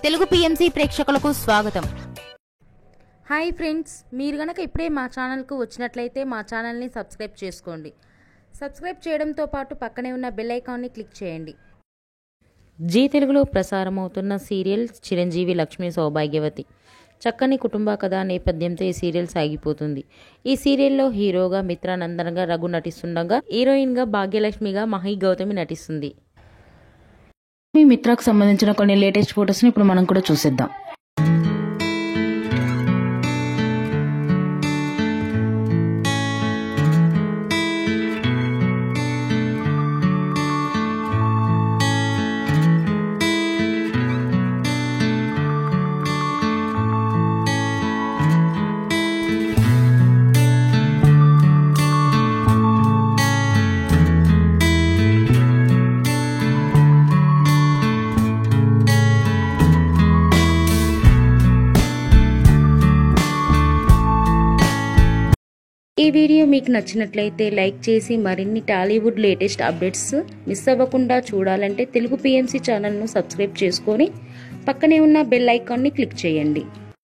Telugu PMC ప్రేక్షకులకు స్వాగతం. Hi friends, మీరు గనక ఇప్పుడే మా ఛానల్కు వచ్చినట్లయితే మా ఛానల్ని సబ్స్క్రైబ్ చేసుకోండి. సబ్స్క్రైబ్ చేయడంతో పాటు పక్కనే ఉన్న బెల్ ఐకాన్ని క్లిక్ చేయండి. జీ తెలుగులో ప్రసారమవుతున్న సీరియల్ చిరంజీవి లక్ష్మీ సౌభాగ్యవతి. చక్కని కుటుంబ కథ నేపథ్యంతో ఈ సీరియల్ సాగిపోతుంది. ఈ సీరియల్లో హీరోగా మిత్రానందనగా రఘు నటిస్తుండగా, హీరోయిన్గా భాగ్యలక్ష్మిగా మహి గౌతమి నటిస్తుంది. మీ మిత్రకు సంబంధించిన కొన్ని లేటెస్ట్ ఫొటోస్ని ఇప్పుడు మనం కూడా చూసేద్దాం. ఈ వీడియో మీకు నచ్చినట్లయితే లైక్ చేసి మరిన్ని టాలీవుడ్ లేటెస్ట్ అప్డేట్స్ మిస్ అవ్వకుండా చూడాలంటే తెలుగు పిఎంసి ఛానల్ను సబ్స్క్రైబ్ చేసుకొని పక్కనే ఉన్న బెల్ ఐకాన్ని క్లిక్ చేయండి.